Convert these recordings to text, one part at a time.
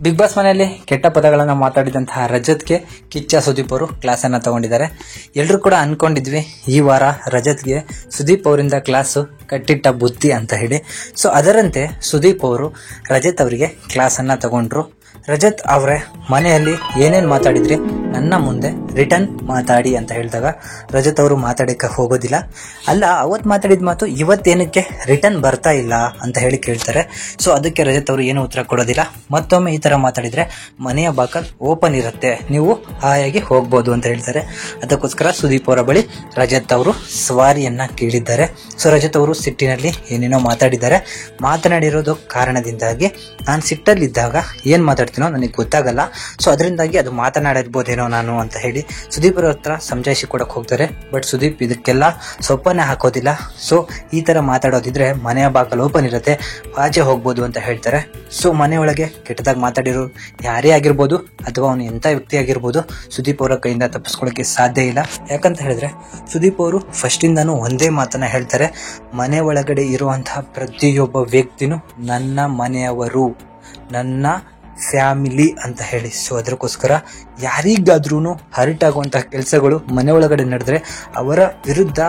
Big boss ಮನೆಯಲ್ಲಿ ಕೆಟ್ಟ ಪದಗಳನ್ನು ಮಾತಾಡಿದಂತಹ ರಜತ್ಗೆ ಕಿಚ್ಚ ಸುದೀಪ್ ಅವರು ಕ್ಲಾಸ್ ಅನ್ನ ತಗೊಂಡಿದ್ದಾರೆ. ಎಲ್ಲರೂ ಕೂಡ ಅನ್ಕೊಂಡಿದ್ವಿ ಈ ವಾರ ರಜತ್ಗೆ ಸುದೀಪ್ ಅವರಿಂದ ಕ್ಲಾಸು ಕಟ್ಟಿಟ್ಟ ಬುದ್ಧಿ ಅಂತ ಹೇಳಿ. ಸೊ ಅದರಂತೆ ಸುದೀಪ್ ಅವರು ರಜತ್ ಅವರಿಗೆ ಕ್ಲಾಸ್ ಅನ್ನ ತಗೊಂಡ್ರು. ರಜತ್ ಅವರೇ ಮನೆಯಲ್ಲಿ ಏನೇನು ಮಾತಾಡಿದ್ರಿ ನನ್ನ ಮುಂದೆ ರಿಟರ್ನ್ ಮಾತಾಡಿ ಅಂತ ಹೇಳಿದಾಗ ರಜತ್ ಅವರು ಮಾತಾಡಕ್ಕೆ ಹೋಗೋದಿಲ್ಲ. ಅಲ್ಲ, ಅವತ್ತು ಮಾತಾಡಿದ ಮಾತು ಇವತ್ತೇನಕ್ಕೆ ರಿಟರ್ನ್ ಬರ್ತಾ ಇಲ್ಲ ಅಂತ ಹೇಳಿ ಕೇಳ್ತಾರೆ. ಸೊ ಅದಕ್ಕೆ ರಜತ್ ಅವರು ಏನು ಉತ್ತರ ಕೊಡೋದಿಲ್ಲ. ಮತ್ತೊಮ್ಮೆ ಈ ತರ ಮಾತಾಡಿದ್ರೆ ಮನೆಯ ಬಾಕಲ್ ಓಪನ್ ಇರುತ್ತೆ, ನೀವು ಹಾಯಾಗಿ ಹೋಗ್ಬೋದು ಅಂತ ಹೇಳ್ತಾರೆ. ಅದಕ್ಕೋಸ್ಕರ ಸುದೀಪ್ ಅವರ ಬಳಿ ರಜತ್ ಅವರು ಸವಾರಿಯನ್ನ ಕೇಳಿದ್ದಾರೆ. ಸೊ ರಜತ್ ಅವರು ಸಿಟ್ಟಿನಲ್ಲಿ ಏನೇನೋ ಮಾತಾಡಿದ್ದಾರೆ. ಮಾತನಾಡಿರೋದು ಕಾರಣದಿಂದಾಗಿ ನಾನು ಸಿಟ್ಟಲ್ಲಿದ್ದಾಗ ಏನ್ ಮಾತಾಡ್ತೀನೋ ನನಗೆ ಗೊತ್ತಾಗಲ್ಲ, ಸೊ ಅದರಿಂದಾಗಿ ಅದು ಮಾತನಾಡಿರ್ಬೋದೇನೋ ನಾನು ಅಂತ ಹೇಳಿ ಸುದೀಪ್ ಅವ್ರ ಹತ್ರ ಸಮಜಾಯಿಸಿ ಕೊಡಕ್ ಹೋಗ್ತಾರೆ. ಬಟ್ ಸುದೀಪ್ ಇದಕ್ಕೆಲ್ಲ ಸೊಪ್ಪನ್ನೇ ಹಾಕೋದಿಲ್ಲ. ಸೊ ಈ ತರ ಮಾತಾಡೋದಿದ್ರೆ ಮನೆಯ ಬಾಕಲ್ ಓಪನ್ ಇರುತ್ತೆ, ಆಚೆ ಹೋಗ್ಬೋದು ಅಂತ ಹೇಳ್ತಾರೆ. ಸೊ ಮನೆಯೊಳಗೆ ಕೆಟ್ಟದಾಗಿ ಮಾತಾಡಿರೋ ಯಾರೇ ಆಗಿರ್ಬೋದು ಅಥವಾ ಅವನು ಎಂಥ ವ್ಯಕ್ತಿ ಆಗಿರ್ಬೋದು, ಸುದೀಪ್ ಅವರ ಕೈಯಿಂದ ತಪ್ಪಿಸ್ಕೊಳ್ಳೋಕೆ ಸಾಧ್ಯ ಇಲ್ಲ. ಯಾಕಂತ ಹೇಳಿದ್ರೆ ಸುದೀಪ್ ಅವರು ಫಸ್ಟ್ ಇಂದಾನು ಒಂದೇ ಮಾತನ್ನ ಹೇಳ್ತಾರೆ, ಮನೆ ಒಳಗಡೆ ಇರುವಂತಹ ಪ್ರತಿಯೊಬ್ಬ ವ್ಯಕ್ತಿನೂ ನನ್ನ ಮನೆಯವರು, ನನ್ನ ಫ್ಯಾಮಿಲಿ ಅಂತ ಹೇಳಿ. ಸೊ ಅದಕ್ಕೋಸ್ಕರ ಯಾರಿಗಾದ್ರೂ ಹರ್ಟ್ ಆಗುವಂತಹ ಕೆಲಸಗಳು ಮನೆ ಒಳಗಡೆ ನಡೆದ್ರೆ ಅವರ ವಿರುದ್ಧ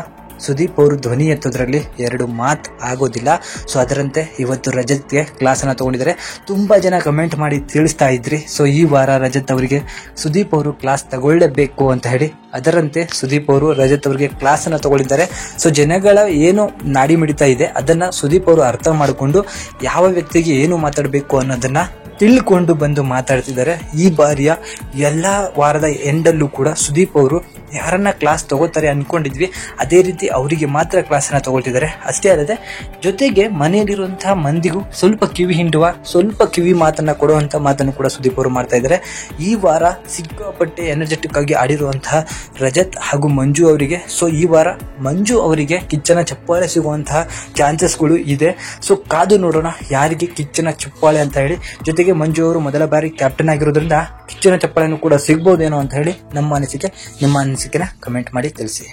ಸುದೀಪ್ ಅವರು ಧ್ವನಿ ಎತ್ತೋದ್ರಲ್ಲಿ ಎರಡು ಮಾತು ಆಗೋದಿಲ್ಲ. ಸೊ ಅದರಂತೆ ಇವತ್ತು ರಜತ್ಗೆ ಕ್ಲಾಸ್ ಅನ್ನ ತಗೊಂಡಿದ್ದಾರೆ. ತುಂಬಾ ಜನ ಕಮೆಂಟ್ ಮಾಡಿ ತಿಳಿಸ್ತಾ ಇದ್ರಿ. ಸೊ ಈ ವಾರ ರಜತ್ ಅವರಿಗೆ ಸುದೀಪ್ ಅವರು ಕ್ಲಾಸ್ ತಗೊಳ್ಳೇಬೇಕು ಅಂತ ಹೇಳಿ. ಅದರಂತೆ ಸುದೀಪ್ ಅವರು ರಜತ್ ಅವರಿಗೆ ಕ್ಲಾಸ್ ಅನ್ನ ತಗೊಂಡಿದ್ದಾರೆ. ಸೊ ಜನಗಳ ಏನು ನಾಡಿ ಮಿಡಿತಾ ಇದೆ ಅದನ್ನ ಸುದೀಪ್ ಅವರು ಅರ್ಥ ಮಾಡಿಕೊಂಡು ಯಾವ ವ್ಯಕ್ತಿಗೆ ಏನು ಮಾತಾಡಬೇಕು ಅನ್ನೋದನ್ನ ತಿಳ್ಕೊಂಡು ಬಂದು ಮಾತಾಡ್ತಿದ್ದಾರೆ. ಈ ಬಾರಿಯ ಎಲ್ಲಾ ವಾರದ ಎಂಡಲ್ಲೂ ಕೂಡ ಸುದೀಪ್ ಅವರು ಯಾರನ್ನ ಕ್ಲಾಸ್ ತಗೋತಾರೆ ಅನ್ಕೊಂಡಿದ್ವಿ ಅದೇ ರೀತಿ ಅವರಿಗೆ ಮಾತ್ರ ಕ್ಲಾಸ್ ಅನ್ನ ತಗೊಳ್ತಿದ್ದಾರೆ. ಅಷ್ಟೇ ಅಲ್ಲದೆ ಜೊತೆಗೆ ಮನೆಯಲ್ಲಿರುವಂತಹ ಮಂದಿಗೂ ಸ್ವಲ್ಪ ಕಿವಿ ಹಿಂಡುವ, ಸ್ವಲ್ಪ ಕಿವಿ ಮಾತನ್ನ ಕೊಡುವಂತ ಮಾತನ್ನು ಕೂಡ ಸುದೀಪ್ ಅವರು ಮಾಡ್ತಾ ಇದ್ದಾರೆ. ಈ ವಾರ ಸಿಕ್ಕಾಪಟ್ಟೆ ಎನರ್ಜೆಟಿಕ್ ಆಗಿ ಆಡಿರುವಂತಹ ರಜತ್ ಹಾಗೂ ಮಂಜು ಅವರಿಗೆ, ಸೊ ಈ ವಾರ ಮಂಜು ಅವರಿಗೆ ಕಿಚ್ಚನ ಚಪ್ಪಾಳೆ ಸಿಗುವಂತಹ ಚಾನ್ಸಸ್ಗಳು ಇದೆ. ಸೊ ಕಾದು ನೋಡೋಣ ಯಾರಿಗೆ ಕಿಚ್ಚನ ಚಪ್ಪಾಳೆ ಅಂತ ಹೇಳಿ. ಜೊತೆಗೆ ಮಂಜು ಅವರು ಮೊದಲ ಬಾರಿ ಕ್ಯಾಪ್ಟನ್ ಆಗಿರೋದ್ರಿಂದ ಕಿಚ್ಚನ ಚಪ್ಪಾಳೆನೂ ಕೂಡ ಸಿಗ್ಬೋದೇನೋ ಅಂತ ಹೇಳಿ ನಮ್ಮ ಅನಿಸಿಕೆ. ನಿಮ್ಮ ಅನಿಸಿಕೆನ ಕಮೆಂಟ್ ಮಾಡಿ ತಿಳಿಸಿ.